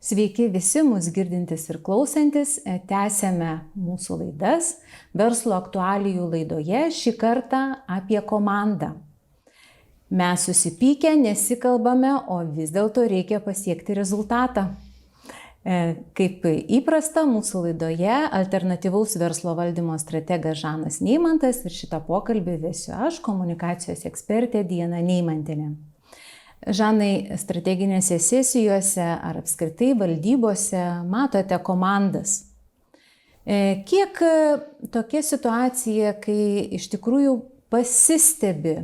Sveiki visi mūsų girdintys ir klausantis. Tęsėme mūsų laidas. Verslo aktualijų laidoje šį kartą apie komandą. Mes susipykę, nesikalbame, o vis dėlto reikia pasiekti rezultatą. Kaip įprasta, mūsų laidoje alternatyvaus verslo valdymo strategas Žanas Neimantas ir šitą pokalbį vesiu aš, komunikacijos ekspertė Diana Neimantienė. Žanai, strateginėse sesijose ar apskritai valdybose matote komandas. Kiek tokia situacija, kai iš tikrųjų pasistebi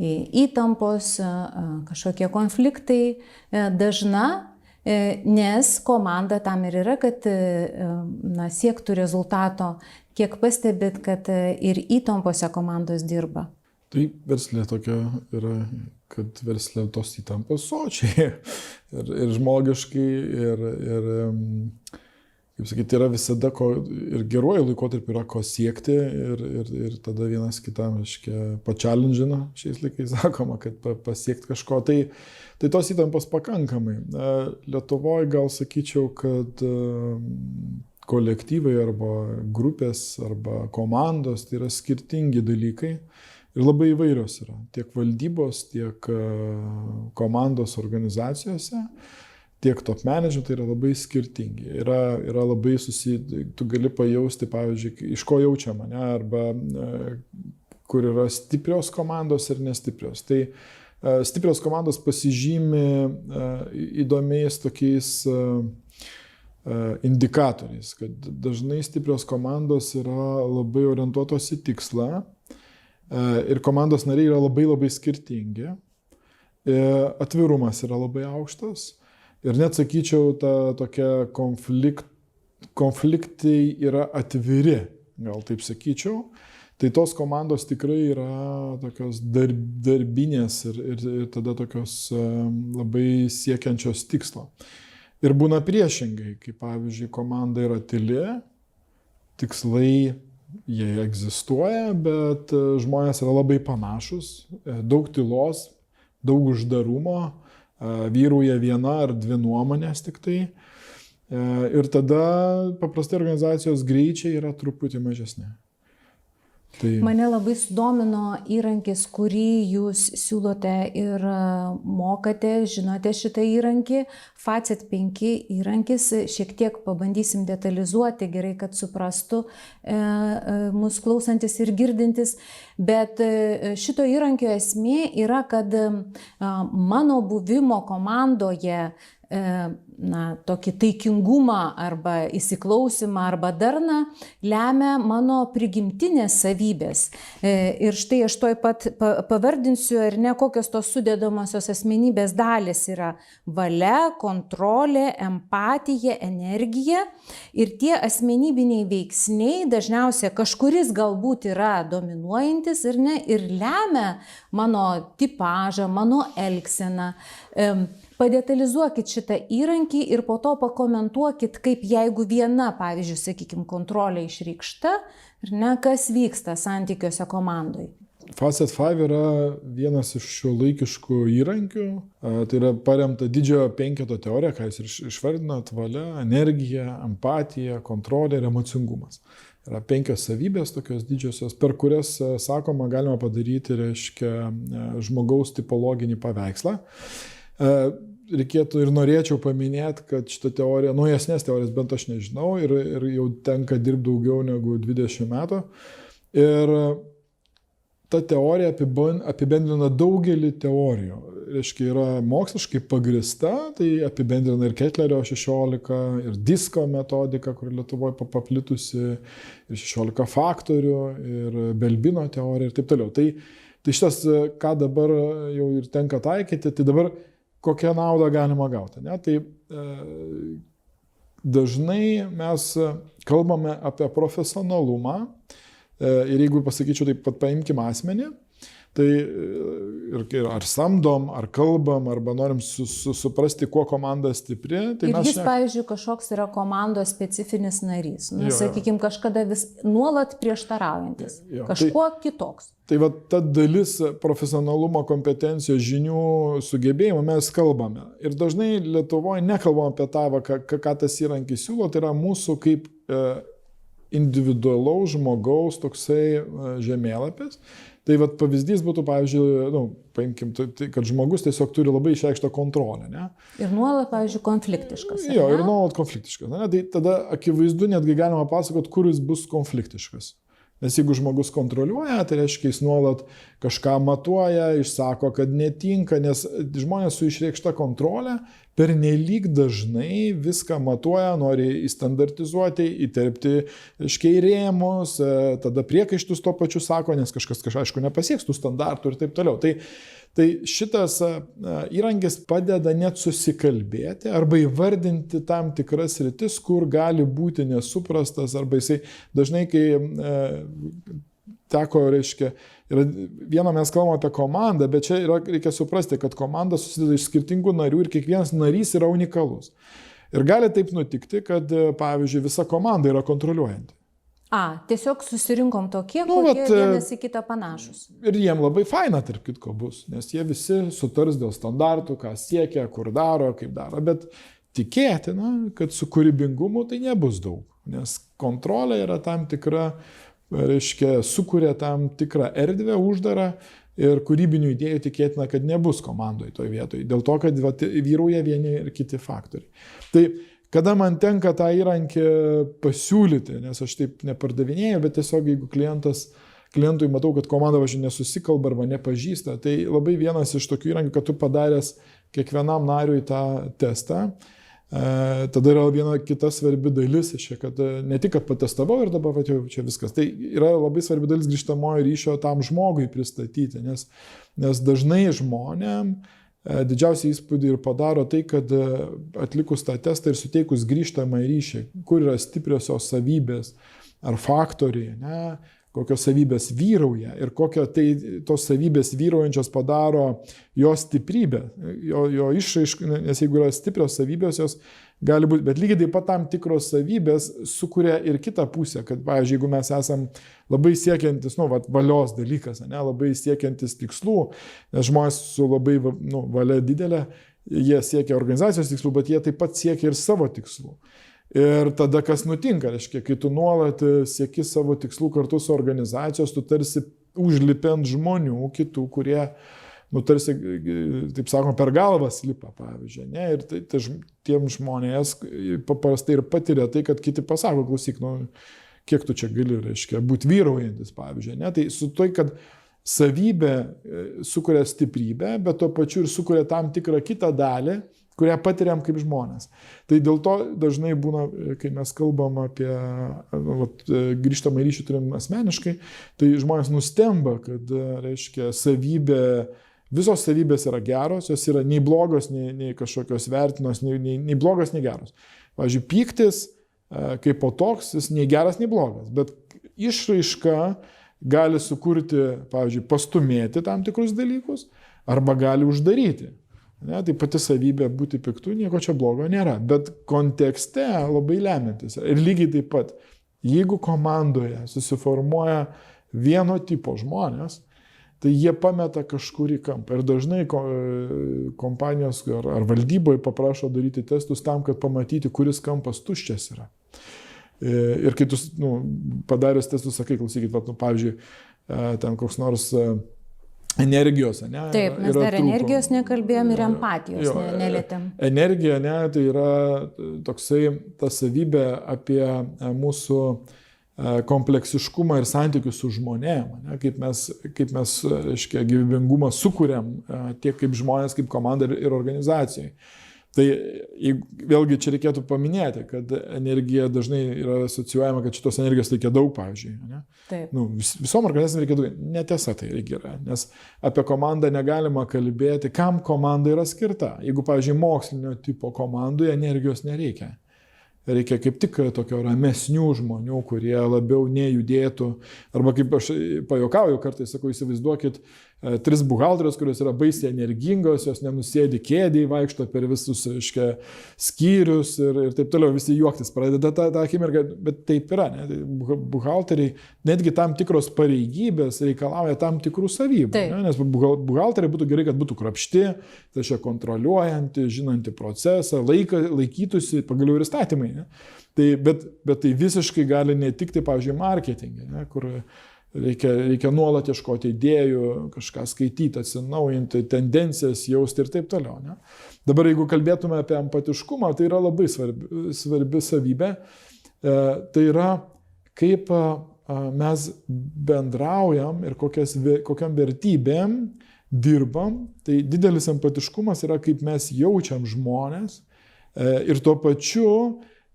įtampos, kažkokie konfliktai dažna, nes komanda tam ir yra, kad siektų rezultato, kiek pastebit, kad ir įtampose komandos dirba? Tai verslė tokia yra, kad verslė tos įtampos sočiai ir žmogiškai, ir kaip sakyti, yra visada ir geruoju laikotarpiu yra ko siekti ir tada vienas kitam, pačelendžina, šiais laikais sakoma, kad pasiekti kažko. Tai tos įtampos pakankamai. Lietuvoje gal sakyčiau, kad kolektyvai arba grupės arba komandos tai yra skirtingi dalykai. Ir labai įvairios yra, tiek valdybos, tiek komandos organizacijose, tiek top management, tai yra labai skirtingi. Yra labai tu gali pajausti, pavyzdžiui, iš ko jaučia mane, arba kur yra stiprios komandos ir nestiprios. Tai stiprios komandos pasižymi įdomiais tokiais indikatoriais, kad dažnai stiprios komandos yra labai orientuotos į tikslą, ir komandos nariai yra labai skirtingi, atvirumas yra labai aukštas ir net sakyčiau, tokie konfliktai yra atviri, gal taip sakyčiau. Tai tos komandos tikrai yra tokios darbinės ir tada tokios labai siekiančios tikslo. Ir būna priešingai, kai pavyzdžiui komanda yra tyli, tikslai jie egzistuoja, bet žmonės yra labai panašus, daug tylos, daug uždarumo, vyrauja viena ar dvi nuomonės tik tai. Ir tada paprastai organizacijos greičiai yra truputį mažesni. Mane labai sudomino įrankis, kurį jūs siūlote ir mokate, žinote šitą įrankį, FACET 5 įrankis, šiek tiek pabandysim detalizuoti, gerai, kad suprastų mūsų klausantis ir girdintis, bet šito įrankio esmė yra, kad mano buvimo komandoje tokį taikingumą arba įsiklausimą arba darną lemia mano prigimtinės savybės. Ir štai aš tuoj pat pavardinsiu, ar ne, kokios tos sudedamosios asmenybės dalys yra: valia, kontrolė, empatija, energija. Ir tie asmenybiniai veiksniai dažniausiai kažkuris galbūt yra dominuojantis ir lemia mano tipažą, mano elgseną. Padetalizuokit šitą įrankį ir po to pakomentuokit, kaip jeigu viena, pavyzdžiui, sakykime, kontrolė išreikšta, kas vyksta santykiuose komandai. FACET 5 yra vienas iš šiuolaikiškų įrankių. Tai yra paremta didžiojo penketo teorija, ką jūs išvardinot: valia, energija, empatija, kontrolė ir emocingumas. Yra 5 savybės tokios didžiosios, per kurias, sakoma, galima padaryti, žmogaus tipologinį paveikslą. Reikėtų ir norėčiau paminėti, kad šitą teoriją, naujesnės teorijas bent aš nežinau, ir jau tenka dirbti daugiau negu 20 metų. Ir ta teorija apibendrina daugelį teorijų. Yra moksliškai pagrįsta, tai apibendrina ir Ketlerio 16, ir disko metodika, kuri Lietuvoje paplitusi, ir 16 faktorių, ir Belbino teorija ir taip toliau. Tai šitas, ką dabar jau ir tenka taikyti, tai dabar kokią naudą galima gauti. Tai dažnai mes kalbame apie profesionalumą ir jeigu pasakyčiau taip pat, paimkim asmenį, Tai ar samdom, ar kalbam, arba norim suprasti, kuo komanda stipri. Tai ir jis, pavyzdžiui, kažkoks yra komandos specifinis narys. Sakykime, kažkada vis nuolat prieštaraujantis. Kažkuo kitoks. Tai va ta dalis profesionalumo, kompetencijos, žinių, sugebėjimo mes kalbame. Ir dažnai Lietuvoje nekalbam apie tą, ką tas įrankis siūlo, tai yra mūsų kaip individualaus žmogaus toksai žemėlapis. Tai vat pavyzdys būtų, pavyzdžiui, paimkim, kad žmogus tiesiog turi labai išreikštą kontrolę. Ne? Ir nuolat, pavyzdžiui, konfliktiškas. Jo, ir nuolat konfliktiškas. Ne? Tai tada akivaizdu netgi galima pasakoti, kur jis bus konfliktiškas. Nes jeigu žmogus kontroliuoja, tai reiškia, jis nuolat kažką matuoja, išsako, kad netinka, nes žmonės su išreikšta kontrolė pernelyg dažnai viską matuoja, nori įstandartizuoti, įterpti į rėmus, tada priekaištus tuo pačiu sako, nes kažkas aišku nepasieks tų standartų ir taip toliau. Tai šitas įrankis padeda net susikalbėti arba įvardinti tam tikras sritis, kur gali būti nesuprastas, arba jisai dažnai, kai teko, reiškia, viena mes kalbame apie komandą, bet čia reikia suprasti, kad komanda susideda iš skirtingų narių ir kiekvienas narys yra unikalus. Ir gali taip nutikti, kad, pavyzdžiui, visa komanda yra kontroliuojanti. Tiesiog susirinkom tokie, kokie vienas į kitą panašus. Ir jiem labai faina, tarp kitko, bus, nes jie visi sutars dėl standartų, ką siekia, kur daro, kaip daro, bet tikėtina, kad su kūrybingumu tai nebus daug, nes kontrolė yra tam tikra, reiškia, sukuria tam tikrą erdvę, uždarą ir kūrybinių idėjų tikėtina, kad nebus komandoje toje vietoje, dėl to, kad vyrauja vieni ir kiti faktoriai. Tai kada man tenka tą įrankį pasiūlyti, nes aš taip nepardavinėju, bet tiesiog jeigu klientui matau, kad komanda važiuoja nesusikalba arba nepažįsta, tai labai vienas iš tokių įrankių, kad tu padaręs kiekvienam nariui tą testą, tada yra viena kita svarbi dalis, kad ne tik, kad patestavau ir dabar jau čia viskas, tai yra labai svarbi dalis grįžtamojo ryšio tam žmogui pristatyti, nes dažnai žmonėm didžiausią įspūdį ir padaro tai, kad atlikus tą testą ir suteikus grįžtamą ryšį, kur yra stipriosios savybės ar faktoriai, ne, kokios savybės vyrauja ir kokio tos savybės vyraujančios padaro jo stiprybę, jo išraišką, nes jeigu yra stiprios savybės, jos gali būti, bet lygiai taip pat tam tikros savybės sukuria ir kitą pusę, kad, pavyzdžiui, jeigu mes esam labai siekiantis, valios dalykas, ne, labai siekiantis tikslų, nes žmonės su labai valia didelė, jie siekia organizacijos tikslų, bet jie taip pat siekia ir savo tikslų. Ir tada kas nutinka, reiškia, kai tu nuolat sieki savo tikslų kartu su organizacijos, tu tarsi užlipi ant žmonių kitų, kurie, tarsi, taip sakoma, per galvą slipa, pavyzdžiui. Ne? Ir tiem žmonės paprastai ir patiria tai, kad kiti pasako, klausyk, kiek tu čia gali, reiškia, būti vyraujantis, pavyzdžiui. Ne? Tai su tai, kad savybė sukuria stiprybę, bet tuo pačiu ir sukuria tam tikrą kitą dalį, kurią patiriam kaip žmonės. Tai dėl to dažnai būna, kai mes kalbam apie grįžtamą ryšį turim asmeniškai, tai žmonės nustemba, kad, reiškia, visos savybės yra geros, jos yra nei blogos, nei kažkokios vertinos, nei blogos, nei geros. Pavyzdžiui, pyktis kaip po toks, jis nei geras, nei blogas, bet išraiška gali sukurti, pavyzdžiui, pastumėti tam tikrus dalykus arba gali uždaryti. Ne, tai pati savybė būti piktu, nieko čia blogo nėra, bet kontekste labai lemiantis. Ir lygiai taip pat, jeigu komandoje susiformuoja vieno tipo žmonės, tai jie pameta kažkur į kampą. Ir dažnai kompanijos ar valdyboje paprašo daryti testus tam, kad pamatyti, kuris kampas tuščias yra. Ir kai tu padaręs testus sakai, klausykit, pavyzdžiui, ten koks nors energijos, ne? Taip, mes dar energijos nekalbėjom ir empatijos nelietėm. Energija, ne, tai yra toksai ta savybė apie mūsų kompleksiškumą ir santykius su žmonėm, ne? Kaip mes, reiškia, gyvybingumą sukuriam tiek kaip žmonės, kaip komanda ir organizacijai. Tai vėlgi čia reikėtų paminėti, kad energija dažnai yra asocijuojama, kad šitos energijos reikia daug, pavyzdžiui. Ne? Taip. Visom organizacijom reikia daug. Netiesa tai yra, nes apie komandą negalima kalbėti, kam komanda yra skirta. Jeigu, pavyzdžiui, mokslinio tipo komandui energijos nereikia. Reikia kaip tik tokio ramesnių žmonių, kurie labiau nejudėtų. Arba kaip aš pajokauju kartais, sakau, įsivaizduokit 3 buhalterės, kurios yra baisiai energingos, jos nenusėdi kėdėje, vaikšto per visus, reiškia, skyrius ir taip toliau, visi juoktis pradeda tą akimirką, bet taip yra, ne? Buhalteriai, netgi tam tikros pareigybės reikalauja tam tikrų savybių, ne? Nes buhalteriai būtų gerai, kad būtų krapšti, tai čia kontroliuojanti, žinanti procesą, laikytųsi, pagaliau ir įstatymai, ne? Bet tai visiškai gali netikti, pavyzdžiui, marketingė, ne? Kur reikia nuolat ieškoti idėjų, kažką skaityti, atsinaujinti, tendencijas jausti ir taip toliau. Ne? Dabar jeigu kalbėtume apie empatiškumą, tai yra labai svarbi savybė. Tai yra, kaip mes bendraujam ir kokiam vertybėm dirbam. Tai didelis empatiškumas yra, kaip mes jaučiam žmonės ir tuo pačiu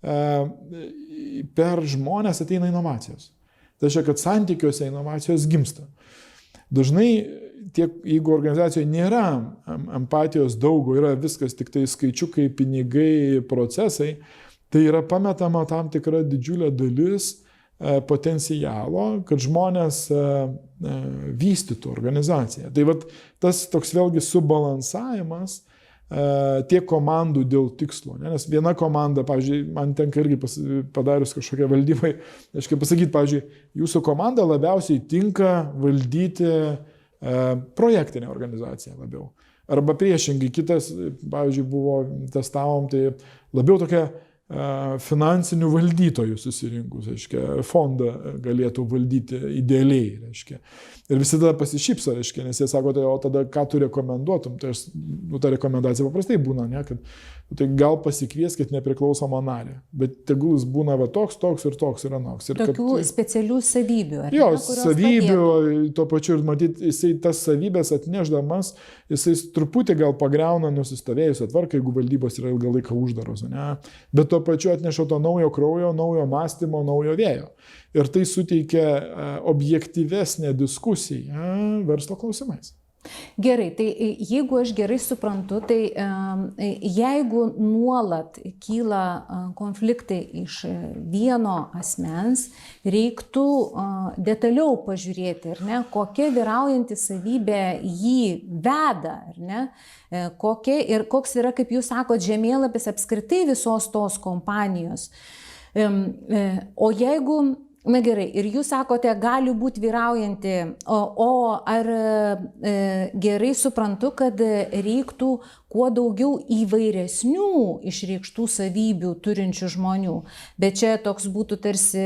per žmonės ateina inovacijos. Tai reiškia, kad santykiuose inovacijos gimsta. Dažnai, jeigu organizacijoje nėra empatijos daug, yra viskas tik tai skaičiukai, pinigai, procesai, tai yra pametama tam tikra didžiulė dalis potencialo, kad žmonės vystytų organizaciją. Tai vat, tas toks vėlgi subalansavimas tiek komandų dėl tikslo. Ne? Nes viena komanda, pavyzdžiui, man tenka irgi padarius kažkokią valdymai, aiškiai pasakyti, pavyzdžiui, jūsų komanda labiausiai tinka valdyti projektinę organizaciją labiau. Arba priešingai, kitas, pavyzdžiui, testavom, tai labiau tokia finansinių valdytojų susirinkus, reiškia, fondą galėtų valdyti idealiai, reiškia. Ir visi tada pasišypso, reiškia, nes jie sako, tai o tada ką tu rekomenduotum, tai ta rekomendacija paprastai būna, ne, kad tai gal pasikvieskit nepriklausomą narį, bet tegul jis būna va toks ir toks ir anoks. Tokių specialių savybių, ar ne? Jo, savybių, tuo pačiu ir matyti, jisai tas savybės atnešdamas, jisai truputį gal pagriauna nusistovėjusią tvarką, jeigu valdybos yra ilgą laiką uždaros, ne? Bet tuo pačiu atneša to naujo kraujo, naujo mąstymo, naujo vėjo. Ir tai suteikia objektyvesnę diskusiją verslo klausimais. Gerai, tai jeigu aš gerai suprantu, tai jeigu nuolat kyla konfliktai iš vieno asmens, reiktų detaliau pažiūrėti, ar ne, kokia vyraujanti savybė jį veda, ar ne, ir koks yra, kaip jūs sakot, žemėlapis apskritai visos tos kompanijos. O jeigu na gerai, ir jūs sakote, gali būti vyraujanti, o ar gerai suprantu, kad reiktų kuo daugiau įvairesnių išreikštų savybių turinčių žmonių. Bet čia toks būtų tarsi,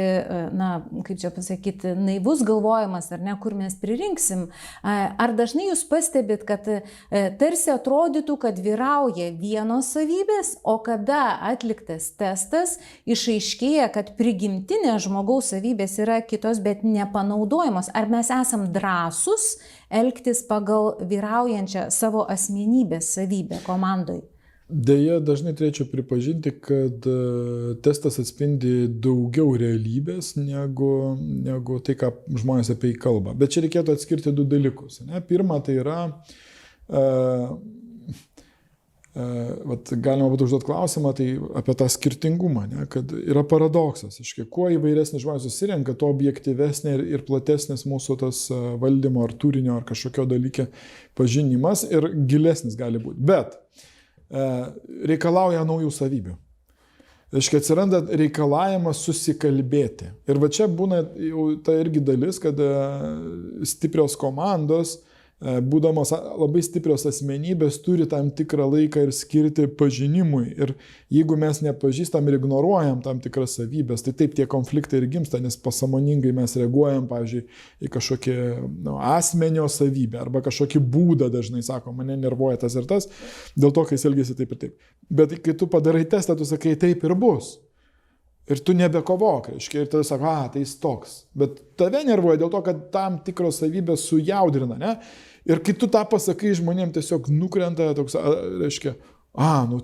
na, kaip čia pasakyti, naivus galvojimas, ar ne, kur mes pririnksim. Ar dažnai jūs pastebit, kad tarsi atrodytų, kad vyrauja vienos savybės, o kada atliktas testas, išaiškėja, kad prigimtinės žmogaus savybės yra kitos, bet nepanaudojamos. Ar mes esam drąsūs elgtis pagal vyraujančią savo asmenybės savybę komandai? Deja, dažnai turėčiau pripažinti, kad testas atspindi daugiau realybės negu tai, ką žmonės apie jį kalba. Bet čia reikėtų atskirti du dalykus. Ne? Pirma, tai yra, galima būtų užduoti klausimą tai apie tą skirtingumą, ne? Kad yra paradoksas. Kuo įvairesnis žmonės susirenka, tuo objektyvesnė ir platesnis mūsų tas valdymo ar turinio ar kažkokio dalyke pažinimas ir gilesnis gali būti. Bet reikalauja naujų savybių. Atsiranda reikalavimas susikalbėti. Ir va čia būna jau ta irgi dalis, kad stiprios komandos, būdamos labai stiprios asmenybės, turi tam tikrą laiką ir skirti pažinimui. Ir jeigu mes nepažįstam ir ignoruojam tam tikras savybės, tai taip tie konfliktai ir gimsta, nes pasąmoningai mes reaguojam, pavyzdžiui, į kažkokį asmenio savybę arba kažkokį būdą, dažnai sako, mane nervuoja tas ir tas, dėl to, kai jis elgiasi taip ir taip. Bet kai tu padarai testą, tu sakai, taip ir bus. Ir tu nebekovok, reiškia, ir tada sako, tai jis toks. Bet tave nervuoja dėl to, kad tam tikros savybės sujaudrina, ne? Ir kai tu tą pasakai, žmonėm tiesiog nukrenta toks, reiškia,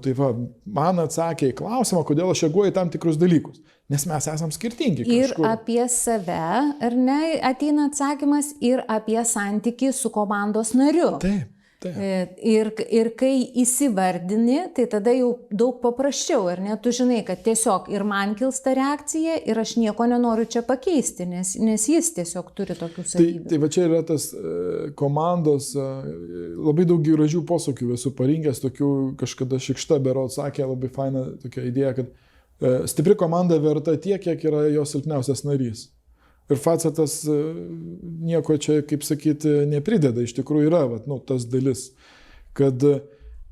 tai va, man atsakė į klausimą, kodėl aš reaguoju į tam tikrus dalykus. Nes mes esam skirtingi. Ir apie save, ar ne, ateina atsakymas, ir apie santykį su komandos nariu. Taip. Ir kai įsivardini, tai tada jau daug paprasčiau, ar ne? Tu žinai, kad tiesiog ir man kils ta reakcija ir aš nieko nenoriu čia pakeisti, nes jis tiesiog turi tokių savybių. Tai va čia yra tas komandos, labai daug gražių posakių esu parinkęs, tokių kažkada Šikšta berods sakė, labai faina tokia idėja, kad stipri komanda verta tiek, kiek yra jos silpniausias narys. Ir Facetas nieko čia, kaip sakyti, neprideda. Iš tikrųjų yra tas dalis, kad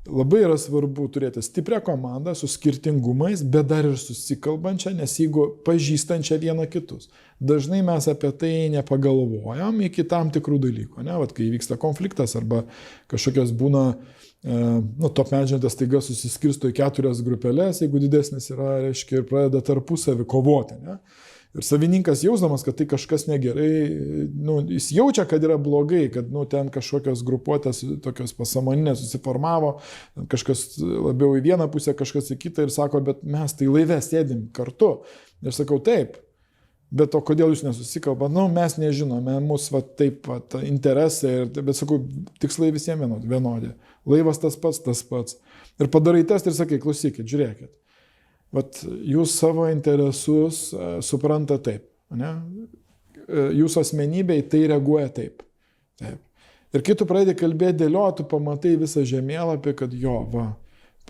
labai yra svarbu turėti stiprią komandą su skirtingumais, bet dar ir susikalbančią, nes jeigu pažįstančią vieną kitus. Dažnai mes apie tai nepagalvojam iki tam tikrų dalykų. Ne? Vat, kai vyksta konfliktas arba kažkokios būna, top menedžmentas staiga susiskirsto į 4 grupelės, jeigu didesnis yra, reiškia, ir pradeda tarpusavį kovoti. Ne? Ir savininkas jausdamas, kad tai kažkas negerai, jis jaučia, kad yra blogai, kad ten kažkokios grupuotės tokios pasąmoninės susiformavo, kažkas labiau į vieną pusę, kažkas į kitą ir sako, bet mes tai laive sėdim kartu. Ir sakau, taip, bet o kodėl jūs nesusikalba? Mes nežinome, mūsų taip interesai, bet sakau, tikslai visiems vienodi. Laivas tas pats. Ir padarai testą ir sakai, klausykit, žiūrėkit. Vat jūs savo interesus supranta taip, ne? Jūsų asmenybei tai reaguoja taip. Ir kai tu pradedi kalbėti dėlioti, tu pamatai visą žemėlapį, kad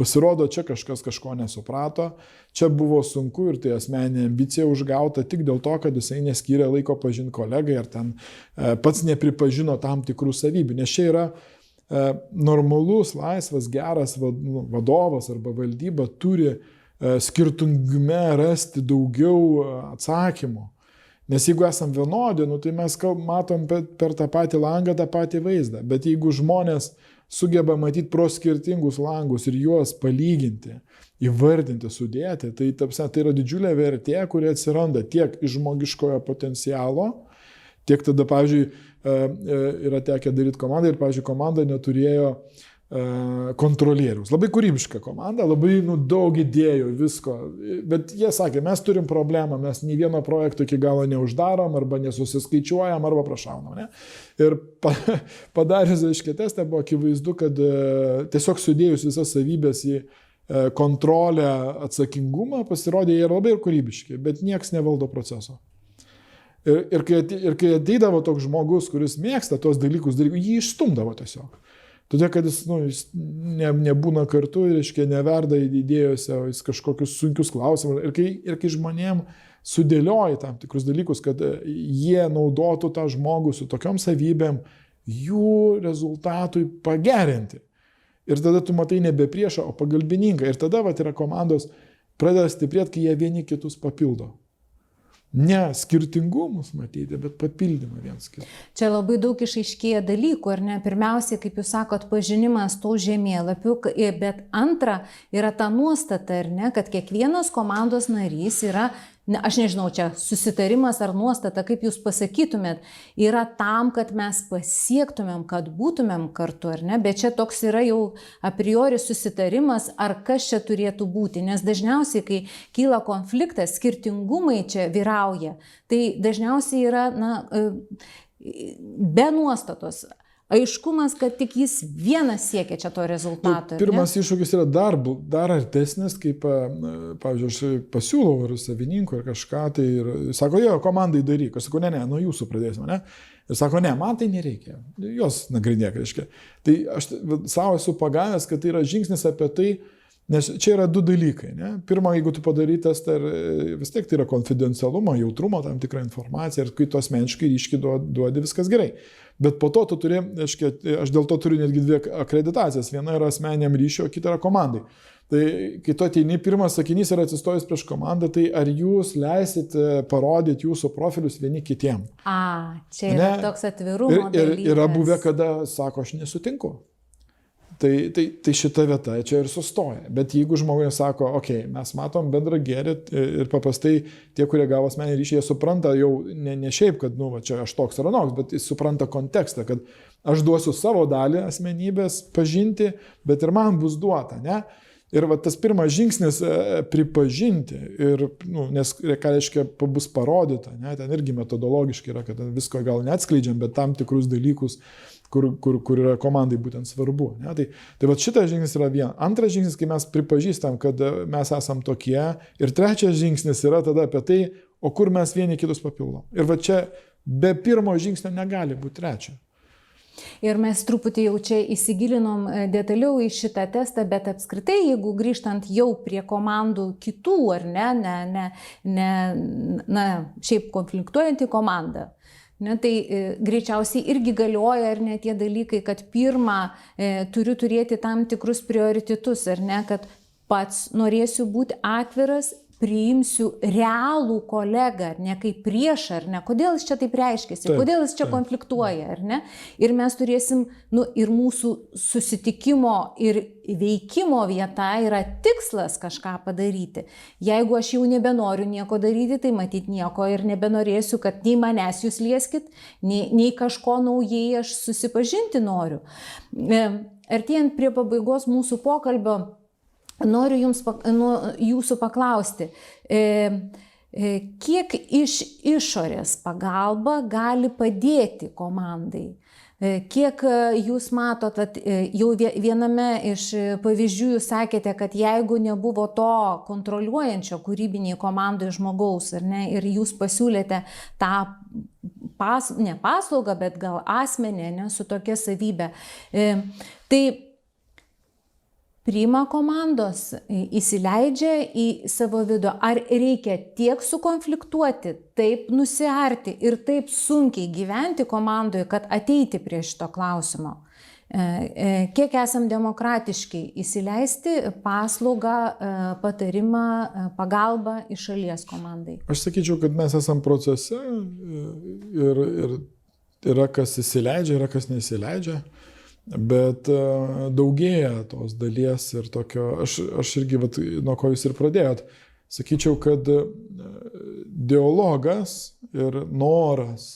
pasirodo, čia kažkas kažko nesuprato, čia buvo sunku ir tai asmeninė ambicija užgauta tik dėl to, kad jisai neskyrė laiko pažinti kolegai ar ten pats nepripažino tam tikrų savybių. Nes čia yra normalus, laisvas, geras vadovas arba valdyba turi skirtingume rasti daugiau atsakymų. Nes jeigu esam vienodi, tai mes matom per tą patį langą tą patį vaizdą. Bet jeigu žmonės sugeba matyti pro skirtingus langus ir juos palyginti, įvardinti, sudėti, tai yra didžiulė vertė, kuri atsiranda tiek iš žmogiškojo potencialo, tiek tada, pavyzdžiui, yra tekę daryti komandą ir, pavyzdžiui, komanda neturėjo kontrolierius. Labai kūrybiška komanda, labai daug idėjų, visko. Bet jie sakė, mes turim problemą, mes nei vieno projekto iki galo neuždarom, arba nesusiskaičiuojam, arba prašaunam. Ne? Ir padarius testą buvo akivaizdu, kad tiesiog sudėjus visas savybės į kontrolę, atsakingumą, pasirodė jie labai ir kūrybiški, bet nieks nevaldo proceso. Ir kai ateidavo toks žmogus, kuris mėgsta tos dalykus, jį išstumdavo tiesiog. Todėl, kad jis nebūna kartu, reiškia, neverda idėjose, jis kažkokius sunkius klausimus. Ir kai žmonėm sudėlioja tam tikrus dalykus, kad jie naudotų tą žmogų su tokiom savybėm, jų rezultatui pagerinti. Ir tada tu matai nebe priešą, o pagalbininką. Ir tada yra komandos pradeda stiprėti, kai jie vieni kitus papildo. Ne skirtingumus matyti, bet papildymą viens kitą. Čia labai daug išaiškėja dalykų, ar ne? Pirmiausia, kaip jūs sakot, pažinimas tų žemėlapių, bet antra yra ta nuostata, ar ne, kad kiekvienas komandos narys yra, aš nežinau, čia susitarimas ar nuostata, kaip jūs pasakytumėt, yra tam, kad mes pasiektumėm, kad būtumėm kartu, ar ne? Bet čia toks yra jau a priori susitarimas, ar kas čia turėtų būti. Nes dažniausiai, kai kyla konfliktas, skirtingumai čia vyrauja, tai dažniausiai yra be nuostatos. Aiškumas, kad tik jis vienas siekia čia to rezultato. Pirmas iššūkis yra dar artesnis, kaip, pavyzdžiui, aš pasiūlau ir savininkų ir kažką, tai ir sako, komandai daryk. Aš sakau, ne, nuo jūsų pradėsime, ne? Ir sako, ne, man tai nereikia. Jos nagrinėk, reiškia. Tai aš savo esu pagavęs, kad tai yra žingsnis apie tai, nes čia yra 2 dalykai. Ne? Pirma, jeigu tu padarai testą, vis tiek tai yra konfidencialumo, jautrumo, tam tikra informacija ir kai tu asmeniškai ryškiai duodi, viskas gerai. Bet po to tu turi, aš dėl to turiu netgi 2 akreditacijas. Viena yra asmeniniam ryšiui, o kita yra komandai. Tai kai tu ateini, pirmas sakinys yra atsistojus prieš komandą, tai ar jūs leisite parodyti jūsų profilius vieni kitiem? Čia yra toks atvirumo dalykas. Ir yra buvę, kada sako, aš nesutinku. Tai šita vieta čia ir sustoja. Bet jeigu žmogus sako, mes matom bendrą gėrį ir paprastai tie, kurie gavo asmeninį ryšį, jie supranta jau ne šiaip, kad čia aš toks ar anoks, bet jis supranta kontekstą, kad aš duosiu savo dalį asmenybės pažinti, bet ir man bus duota, ne? Ir tas pirmas žingsnis pripažinti, nes ką reiškia bus parodyta, ne? Ten irgi metodologiškai yra, kad visko gal neatskleidžiam, bet tam tikrus dalykus kur yra komandai būtent svarbu. Ne? Tai vat šitas žingsnis yra vienas. Antras žingsnis, kai mes pripažįstam, kad mes esam tokie. Ir trečias žingsnis yra tada apie tai, o kur mes vieni kitus papildom. Ir va čia be pirmo žingsnio negali būti trečio. Ir mes truputį jau čia įsigilinom detaliau į šitą testą, bet apskritai, jeigu grįžtant jau prie komandų kitų, ar ne, šiaip konfliktuojantį komandą, ne, tai greičiausiai irgi galioja ar ne tie dalykai, kad pirmą turiu turėti tam tikrus prioritetus, ar ne, kad pats norėsiu būti atviras, priimsiu realų kolegą, ar ne kaip priešą, ar ne, kodėl jis čia taip reiškiasi, kodėl jis čia konfliktuoja, ar ne, ir mes turėsim, ir mūsų susitikimo ir veikimo vieta yra tikslas kažką padaryti. Jeigu aš jau nebenoriu nieko daryti, tai matyt nieko ir nebenorėsiu, kad nei manęs jūs lieskit, nei kažko naujai aš susipažinti noriu. Artėjant prie pabaigos mūsų pokalbio, noriu jūsų paklausti, kiek iš išorės pagalba gali padėti komandai? Kiek jūs matot, jau viename iš pavyzdžių jūs sakėte, kad jeigu nebuvo to kontroliuojančio kūrybiniai komandai žmogaus, ar ne, ir jūs pasiūlėte tą ne paslaugą, bet gal asmenį, ne, su tokia savybė, tai priima komandos, įsileidžia į savo vidų, ar reikia tiek sukonfliktuoti, taip nusiarti ir taip sunkiai gyventi komandoje, kad ateiti prie šito klausimo. Kiek esam demokratiški įsileisti paslaugą, patarimą, pagalbą iš šalies komandai? Aš sakyčiau, kad mes esam procese ir yra kas įsileidžia, yra kas neįsileidžia. Bet daugėja tos dalies ir tokio, aš irgi, nuo ko jūs ir pradėjot, sakyčiau, kad dialogas ir noras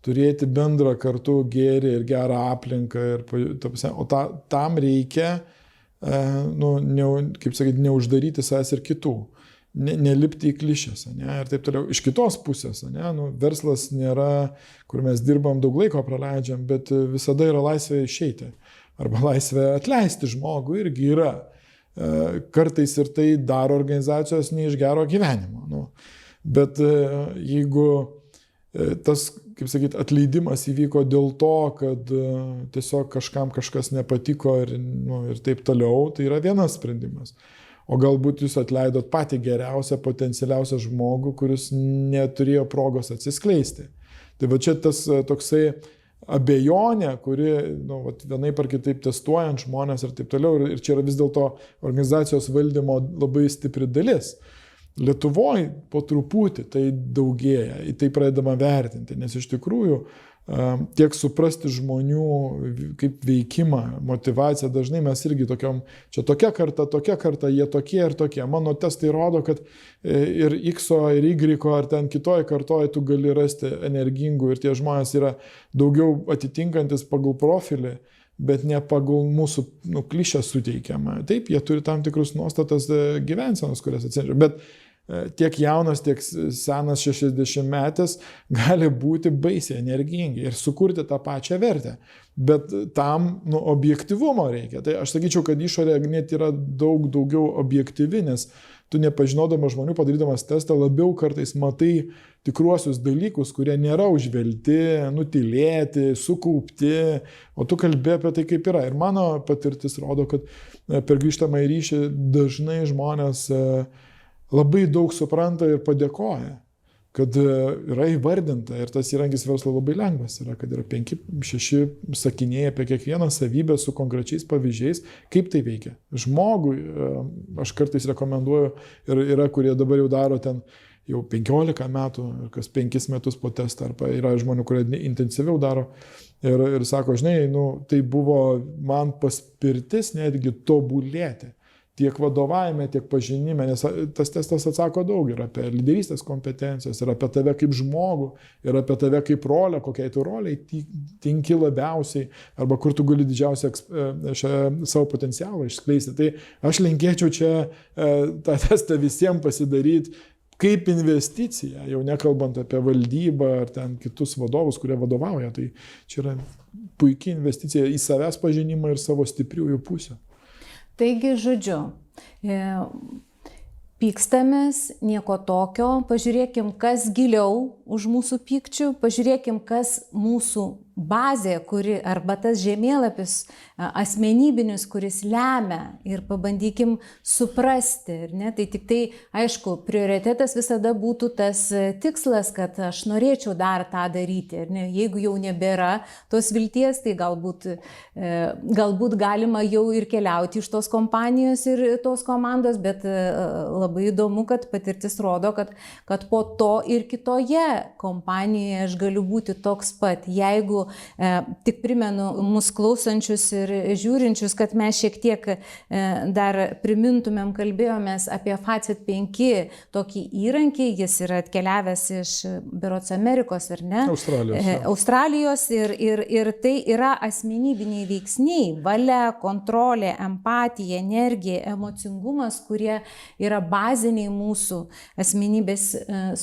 turėti bendrą kartu gėrį ir gerą aplinką, o tam reikia, kaip sakyti, neuždaryti savęs ir kitų. Nelipti į klišes, ne, ir taip toliau. Iš kitos pusės, ne, verslas nėra, kur mes dirbam, daug laiko praleidžiam, bet visada yra laisvė išeiti. Arba laisvė atleisti žmogų irgi yra. Kartais ir tai daro organizacijos ne iš gero gyvenimo. Bet jeigu tas, kaip sakyti, atleidimas įvyko dėl to, kad tiesiog kažkam kažkas nepatiko ir taip toliau, tai yra vienas sprendimas. O galbūt jūs atleidot patį geriausią, potencialiausią žmogų, kuris neturėjo progos atsiskleisti. Tai va čia tas toksai abejonė, kuri vienaip ar kitaip testuojant žmonės ir taip toliau, ir čia yra vis dėlto organizacijos valdymo labai stipri dalis. Lietuvoje po truputį tai daugėja, į tai pradedama vertinti, nes iš tikrųjų tiek suprasti žmonių kaip veikimą, motivaciją, dažnai mes irgi tokiom, čia tokia karta, jie tokie ir tokie. Mano testai rodo, kad ir X, ir Y, ar ten kitoj kartoje tu gali rasti energingų ir tie žmonės yra daugiau atitinkantis pagal profilį, bet ne pagal mūsų klišę suteikiamą. Taip, jie turi tam tikrus nuostatas gyvensenos, kurias atsinešia, bet tiek jaunas, tiek senas 60-metis gali būti baisiai energingi ir sukurti tą pačią vertę. Bet tam objektyvumo reikia. Tai aš sakyčiau, kad išorė net yra daugiau objektyvi, nes tu nepažinodamas žmonių, padarydamas testą, labiau kartais matai tikruosius dalykus, kurie nėra užvelti, nutilėti, sukaupti, o tu kalbė apie tai, kaip yra. Ir mano patirtis rodo, kad per grįžtamąjį ryšį dažnai žmonės labai daug supranta ir padėkoja, kad yra įvardinta ir tas įrankis verslo labai lengvas yra, kad yra 5-6 sakiniai apie kiekvieną savybę su konkrečiais pavyzdžiais, kaip tai veikia. Žmogui, aš kartais rekomenduoju, ir yra, kurie dabar jau daro ten jau 15 metų, kas 5 metus po testą, arba yra žmonių, kurie intensyviau daro ir sako, žinai, tai buvo man paspirtis netgi tobulėti. Tiek vadovavime, tiek pažinime, nes tas testas atsako daug ir apie lyderystės kompetencijos, ir apie tave kaip žmogų, ir apie tave kaip rolę, kokiai tu roliai tinki labiausiai, arba kur tu gali didžiausią savo potencialą išskleisti. Tai aš linkėčiau čia tą testą visiems pasidaryti kaip investicija, jau nekalbant apie valdybą ar ten kitus vadovus, kurie vadovauja. Tai čia yra puikia investicija į savęs pažinimą ir savo stipriųjų pusę. Taigi, žodžiu, pykstamės, nieko tokio, pažiūrėkim, kas giliau už mūsų pykčių, pažiūrėkim, kas mūsų bazė, kuri, arba tas žemėlapis asmenybinis, kuris lemia, ir pabandykim suprasti. Tai tik tai, aišku, prioritetas visada būtų tas tikslas, kad aš norėčiau dar tą daryti. Jeigu jau nebėra tos vilties, tai galbūt galima jau ir keliauti iš tos kompanijos ir tos komandos, bet labai įdomu, kad patirtis rodo, kad po to ir kitoje kompanijoje aš galiu būti toks pat. Jeigu tik primenu mūsų klausančius ir žiūrinčius, kad mes šiek tiek dar primintumėm, kalbėjomės apie FACET 5 tokį įrankį, jis yra atkeliavęs iš berods Amerikos, ar ne? Australijos ir tai yra asmenybiniai veiksniai, valia, kontrolė, empatija, energija, emocingumas, kurie yra baziniai mūsų asmenybės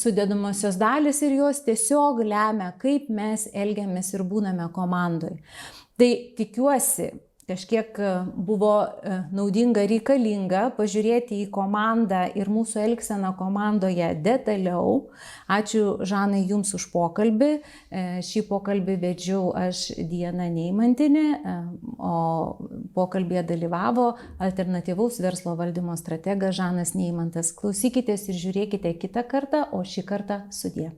sudedamosios dalys ir jos tiesiog lemia, kaip mes elgiamės ir būname komandoje. Tai tikiuosi, kažkiek buvo naudinga, reikalinga pažiūrėti į komandą ir mūsų elgseną komandoje detaliau. Ačiū, Žanai, Jums už pokalbį. Šį pokalbį vedžiau aš, Diana Neimantinė, o pokalbėje dalyvavo alternatyvaus verslo valdymo strategas Žanas Neimantas. Klausykitės ir žiūrėkite kitą kartą, o šį kartą sudie.